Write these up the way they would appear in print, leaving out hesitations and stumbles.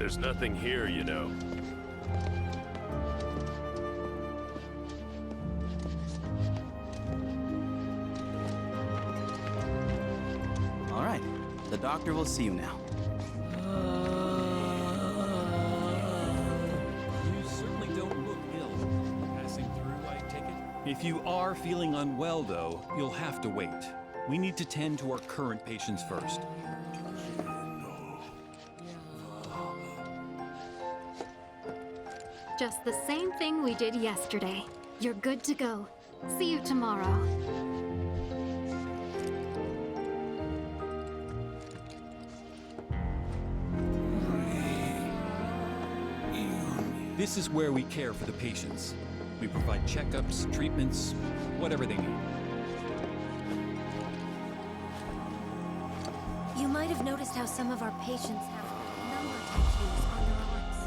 There's nothing here, you know. All right. The doctor will see you now. You certainly don't look ill. Passing through, I take it? If you are feeling unwell, though, you'll have to wait. We need to tend to our current patients first. Just the same thing we did yesterday. You're good to go. See you tomorrow. This is where we care for the patients. We provide checkups, treatments, whatever they need. You might have noticed how some of our patients have number tattoos on their arms.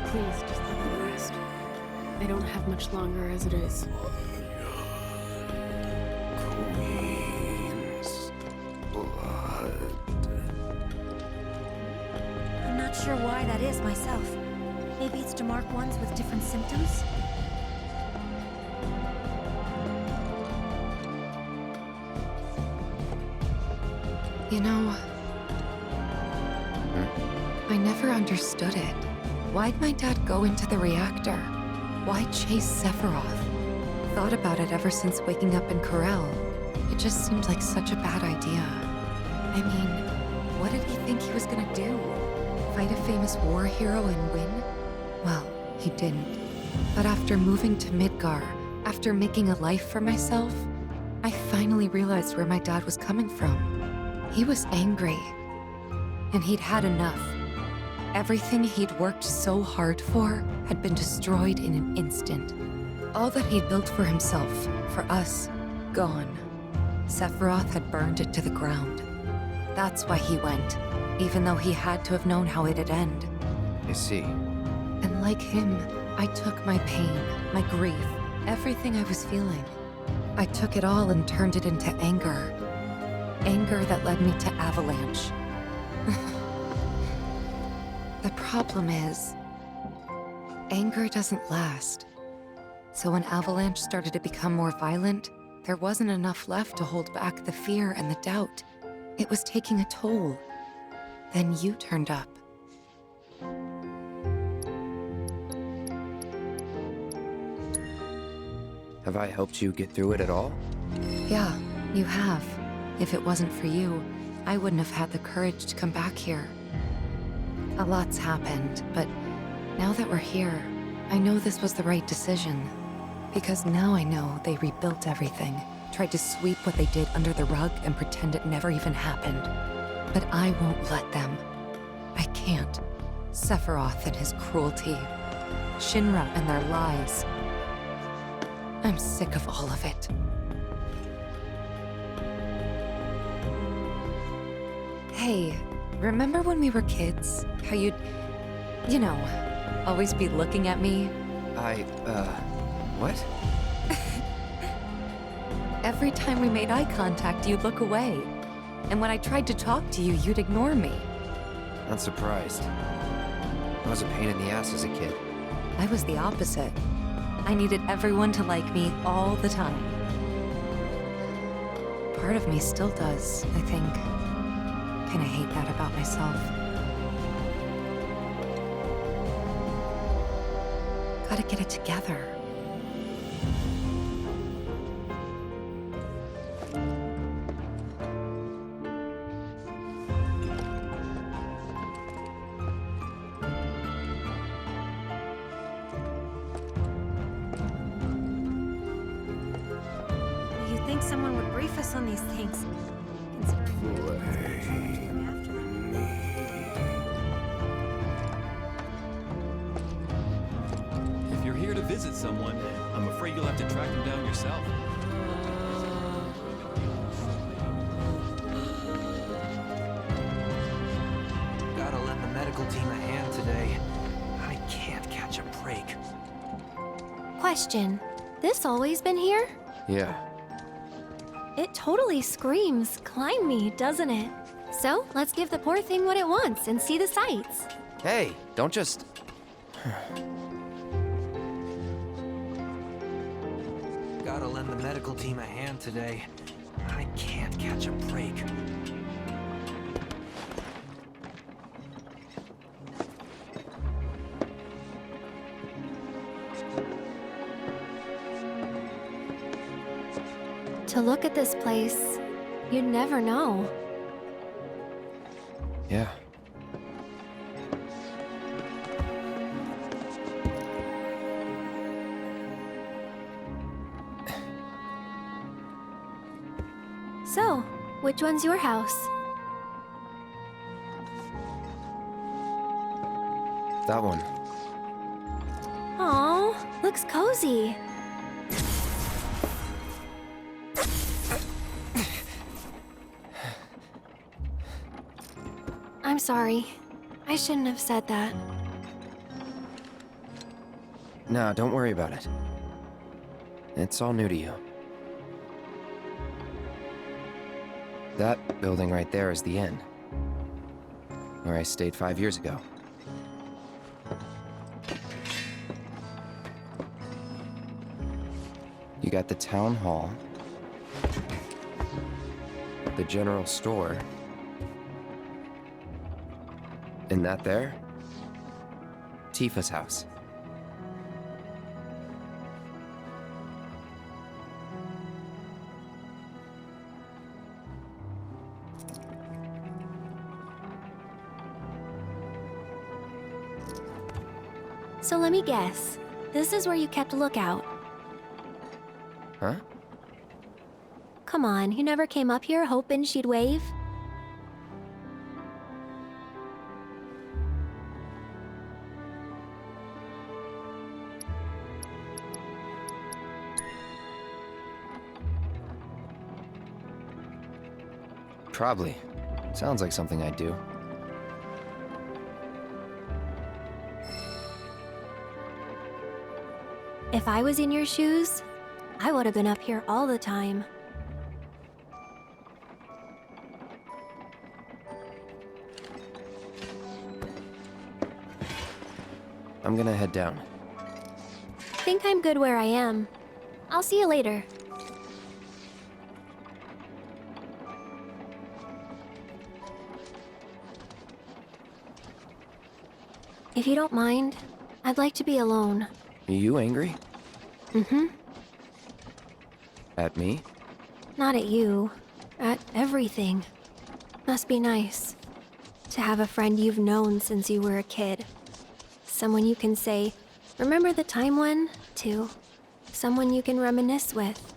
Please, just let me rest. I don't have much longer as it is. Queen's blood. I'm not sure why that is myself. Maybe it's to mark ones with different symptoms? You know, I never understood it. Why'd my dad go into the reactor? Why chase Sephiroth? Thought about it ever since waking up in Corel. It just seemed like such a bad idea. I mean, what did he think he was gonna do? Fight a famous war hero and win? Well, he didn't. But after moving to Midgar, after making a life for myself, I finally realized where my dad was coming from. He was angry. And he'd had enough. Everything he'd worked so hard for had been destroyed in an instant. All that he'd built for himself, for us, gone. Sephiroth had burned it to the ground. That's why he went, even though he had to have known how it'd end. I see. And like him, I took my pain, my grief, everything I was feeling. I took it all and turned it into anger. Anger that led me to Avalanche. The problem is, anger doesn't last. So when Avalanche started to become more violent, there wasn't enough left to hold back the fear and the doubt. It was taking a toll. Then you turned up. Have I helped you get through it at all? Yeah, you have. If it wasn't for you, I wouldn't have had the courage to come back here. A lot's happened, but now that we're here, I know this was the right decision. Because now I know they rebuilt everything, tried to sweep what they did under the rug and pretend it never even happened. But I won't let them. I can't. Sephiroth and his cruelty. Shinra and their lies. I'm sick of all of it. Hey, remember when we were kids? How you'd, you know, always be looking at me? What? Every time we made eye contact, you'd look away. And when I tried to talk to you, you'd ignore me. Not surprised. I was a pain in the ass as a kid. I was the opposite. I needed everyone to like me all the time. Part of me still does, I think. Kinda hate that about myself. Gotta get it together. You'd think someone would brief us on these things. If you're here to visit someone, I'm afraid you'll have to track them down yourself. Gotta lend the medical team a hand today. I can't catch a break. Question. This always been here? Yeah, It totally screams, climb me, doesn't it? So, let's give the poor thing what it wants and see the sights. Hey, don't just... Gotta lend the medical team a hand today. I can't catch a break. To look at this place, you'd never know. Yeah. So, which one's your house? That one. Aw, looks cozy. I'm sorry. I shouldn't have said that. No, don't worry about it. It's all new to you. That building right there is the inn. Where I stayed 5 years ago. You got the town hall, the general store, and that there? Tifa's house. So let me guess. This is where you kept a lookout. Huh? Come on, you never came up here hoping she'd wave? Probably. Sounds like something I'd do. If I was in your shoes, I would have been up here all the time. I'm gonna head down. Think I'm good where I am. I'll see you later. If you don't mind, I'd like to be alone. Are you angry? Mm-hmm. At me? Not at you. At everything. Must be nice. To have a friend you've known since you were a kid. Someone you can say, remember the time when? To. Someone you can reminisce with.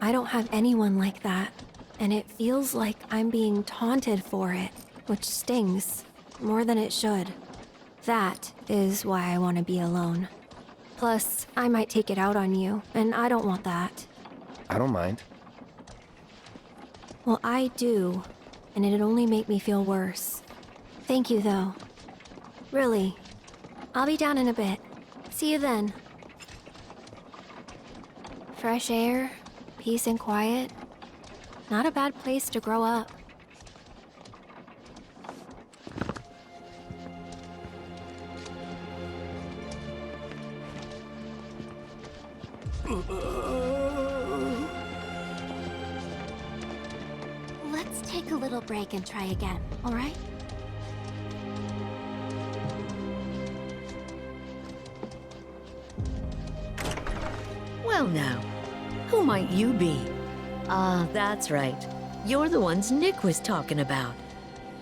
I don't have anyone like that. And it feels like I'm being taunted for it. Which stings. More than it should. That is why I want to be alone. Plus, I might take it out on you, and I don't want that. I don't mind. Well, I do, and it'd only make me feel worse. Thank you, though. Really. I'll be down in a bit. See you then. Fresh air, peace and quiet. Not a bad place to grow up. Let's take a little break and try again, all right? Well now, who might you be? Ah, that's right. You're the ones Nick was talking about.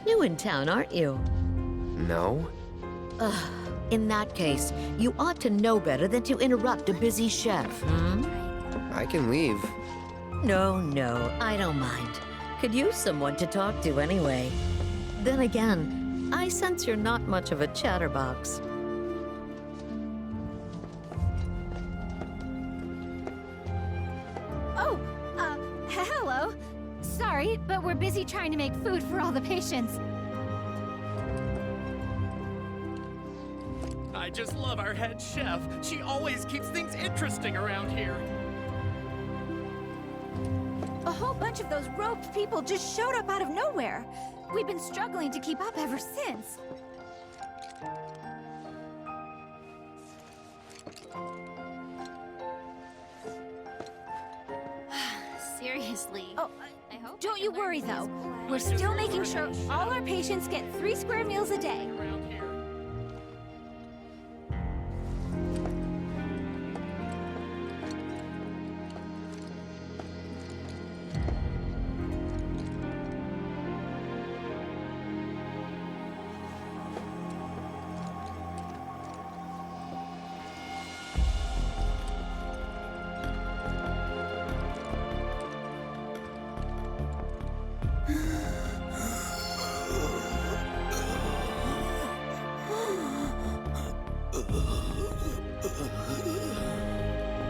New in town, aren't you? No? Ugh, in that case, you ought to know better than to interrupt a busy chef, hmm? I can leave. No, I don't mind. Could use someone to talk to anyway. Then again, I sense you're not much of a chatterbox. Oh, hello. Sorry, but we're busy trying to make food for all the patients. I just love our head chef. She always keeps things interesting around here. A whole bunch bunch of those robed people just showed up out of nowhere. We've been struggling to keep up ever since. Seriously. Oh, I hope don't you worry though. We're still making sure all our patients get 3 square meals a day.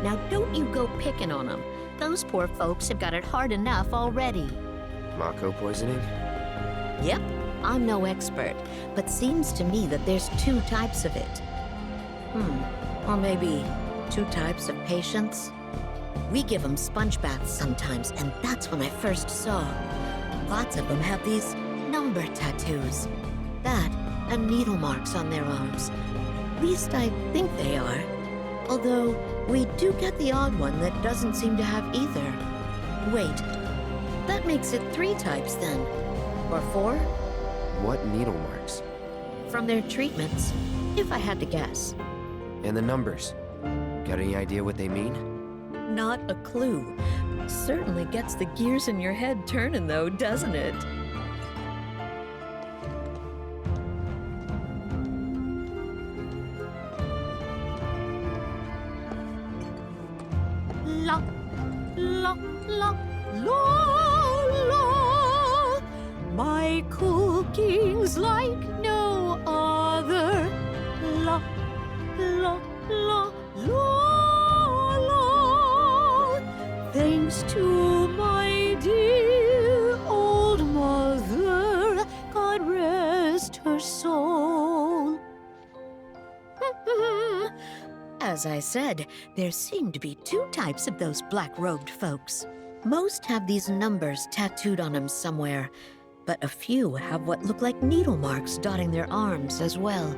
Now don't you go picking on them. Those poor folks have got it hard enough already. Mako poisoning? Yep, I'm no expert, but seems to me that there's 2 types of it. Or maybe 2 types of patients? We give them sponge baths sometimes, and that's when I first saw. Lots of them have these number tattoos. That, and needle marks on their arms. At least I think they are. Although, we do get the odd one that doesn't seem to have either. Wait, that makes it 3 types then. Or 4? What needle marks? From their treatments, if I had to guess. And the numbers? Got any idea what they mean? Not a clue. Certainly gets the gears in your head turning though, doesn't it? La, la, la, la, la. My cooking's like no other. La, la, la, la, la. Thanks to my dear old mother, God rest her soul. As I said, there seem to be 2 types of those black-robed folks. Most have these numbers tattooed on them somewhere, but a few have what look like needle marks dotting their arms as well.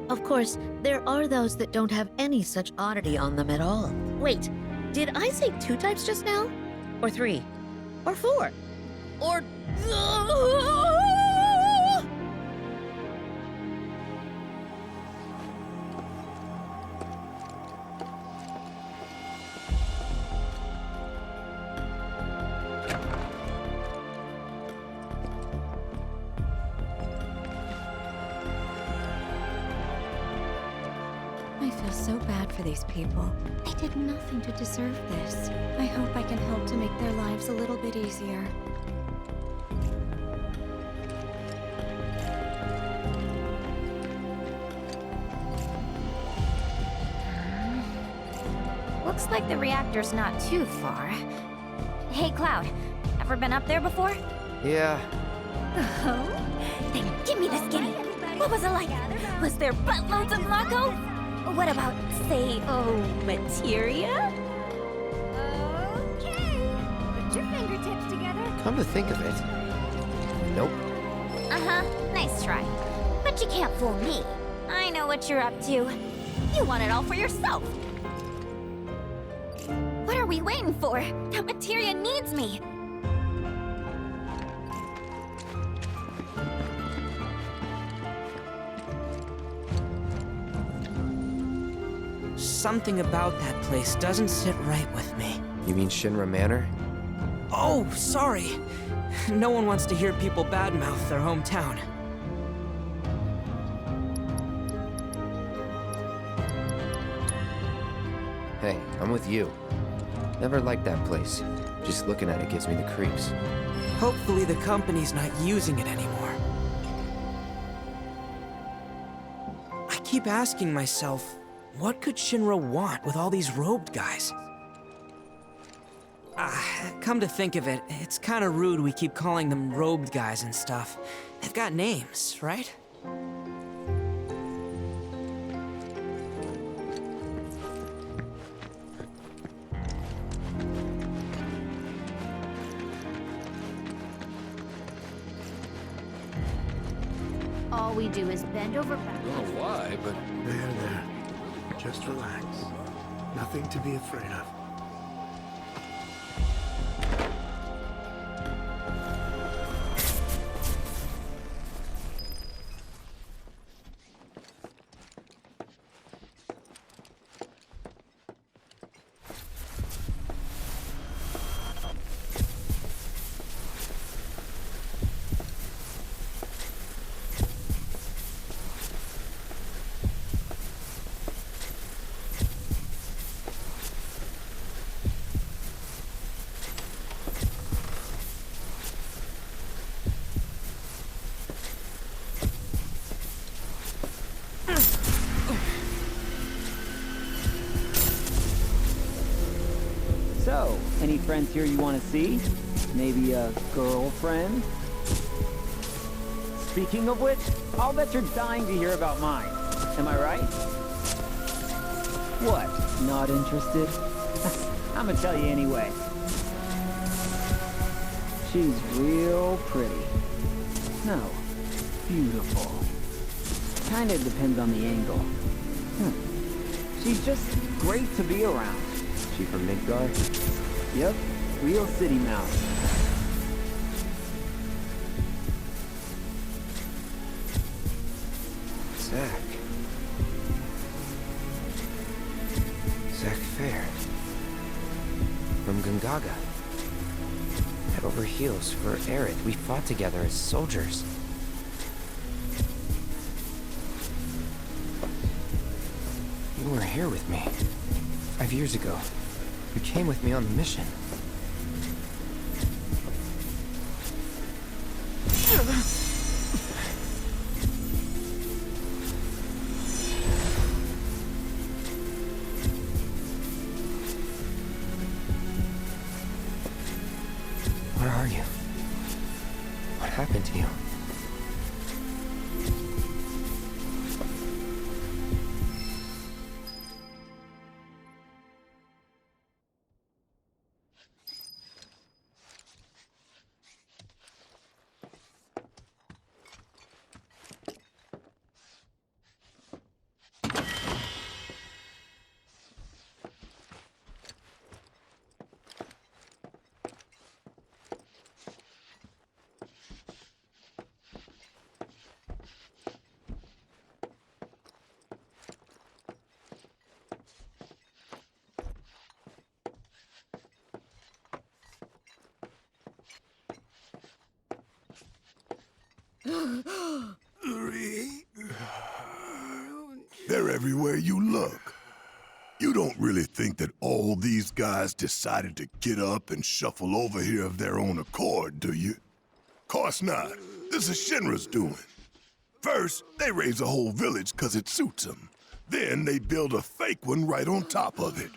Of course, there are those that don't have any such oddity on them at all. Wait, did I say 2 types just now? Or 3? Or 4? Or... I feel so bad for these people. They did nothing to deserve this. I hope I can help to make their lives a little bit easier. Looks like the reactor's not too far. Hey, Cloud, ever been up there before? Yeah. Oh? Then give me the skinny. What was it like? Was there buttloads of Mako? What about, say, materia? Okay. Put your fingertips together. Come to think of it. Nope. Uh-huh. Nice try. But you can't fool me. I know what you're up to. You want it all for yourself. What are we waiting for? That materia needs me. Something about that place doesn't sit right with me. You mean Shinra Manor? Oh, sorry. No one wants to hear people badmouth their hometown. Hey, I'm with you. Never liked that place. Just looking at it gives me the creeps. Hopefully the company's not using it anymore. I keep asking myself, what could Shinra want with all these robed guys? Come to think of it, it's kinda rude we keep calling them robed guys and stuff. They've got names, right? All we do is bend over I backwards. don't know why, but There. Just relax. Nothing to be afraid of. So, any friends here you want to see? Maybe a girlfriend? Speaking of which, I'll bet you're dying to hear about mine. Am I right? What? Not interested? I'm gonna tell you anyway. She's real pretty. No, beautiful. Kinda depends on the angle. She's just great to be around. She from Midgard? Yep, real city mouse. Zack Fair. From Gungaga. Head over heels for Aerith. We fought together as soldiers. You were here with me 5 years ago. You came with me on the mission. Where are you? What happened to you? They're everywhere you look. You don't really think that all these guys decided to get up and shuffle over here of their own accord, do you? Course not. This is Shinra's doing. First, they raise a whole village 'cause it suits them. Then they build a fake one right on top of it.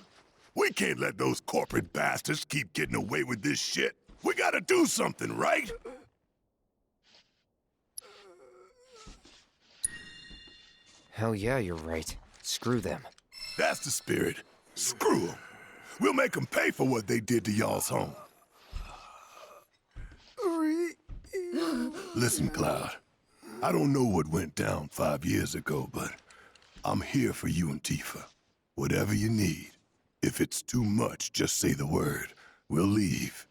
We can't let those corporate bastards keep getting away with this shit. We gotta do something, right? Hell yeah, you're right. Screw them. That's the spirit. Screw them. We'll make them pay for what they did to y'all's home. Listen, Cloud. I don't know what went down 5 years ago, but I'm here for you and Tifa. Whatever you need. If it's too much, just say the word. We'll leave.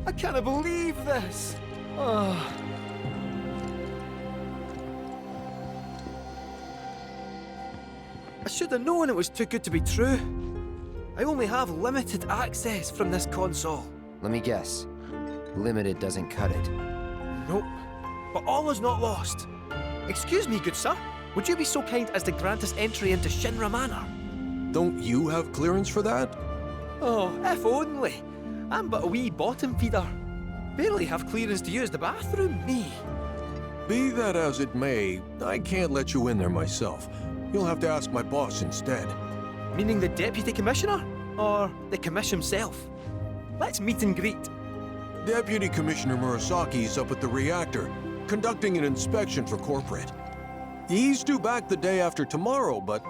I can't believe this! Oh. I should have known it was too good to be true. I only have limited access from this console. Let me guess. Limited doesn't cut it. Nope. But all is not lost. Excuse me, good sir. Would you be so kind as to grant us entry into Shinra Manor? Don't you have clearance for that? Oh, if only. I'm but a wee bottom feeder. Barely have clearance to use the bathroom, me. Be that as it may, I can't let you in there myself. You'll have to ask my boss instead. Meaning the Deputy Commissioner? Or the Commission himself? Let's meet and greet. Deputy Commissioner Murasaki's up at the reactor, conducting an inspection for corporate. He's due back the day after tomorrow, but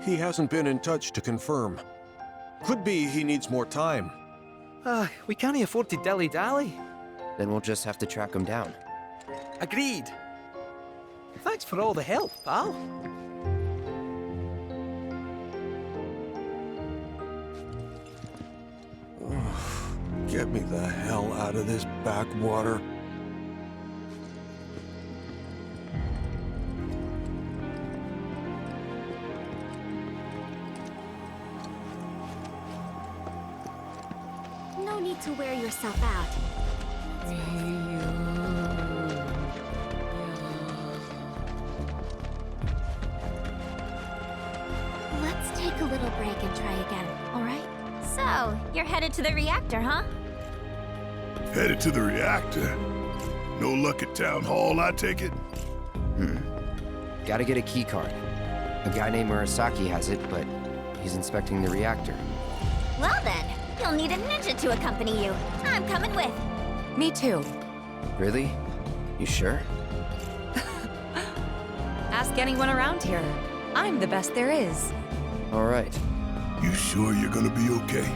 he hasn't been in touch to confirm. Could be he needs more time. We can't afford to dilly-dally. Then we'll just have to track him down. Agreed. Thanks for all the help, pal. Get me the hell out of this backwater. No need to wear yourself out. Let's take a little break and try again, alright? So, you're headed to the reactor, huh? Headed to the reactor? No luck at Town Hall, I take it? Gotta get a key card. A guy named Murasaki has it, but he's inspecting the reactor. Well then, you'll need a ninja to accompany you. I'm coming with. Me too. Really? You sure? Ask anyone around here. I'm the best there is. All right. You sure you're gonna be okay?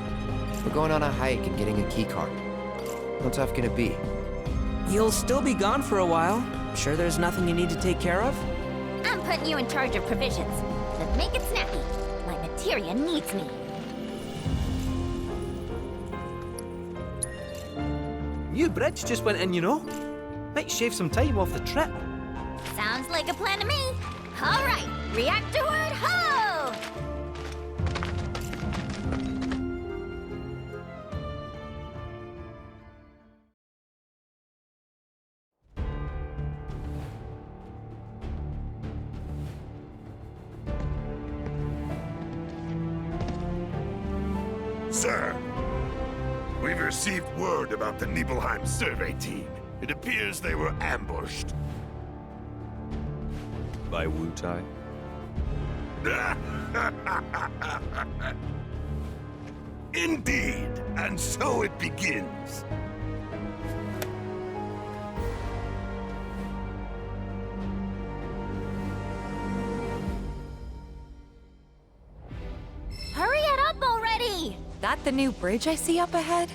We're going on a hike and getting a key card. How tough can it be? You'll still be gone for a while. Sure there's nothing you need to take care of? I'm putting you in charge of provisions. Then make it snappy. My materia needs me. New bridge just went in, you know. Might shave some time off the trip. Sounds like a plan to me. All right, reactorward ho! Sir, we've received word about the Nibelheim survey team. It appears they were ambushed. By Wu-Tai? Indeed, and so it begins. Hurry it up already! That the new bridge I see up ahead?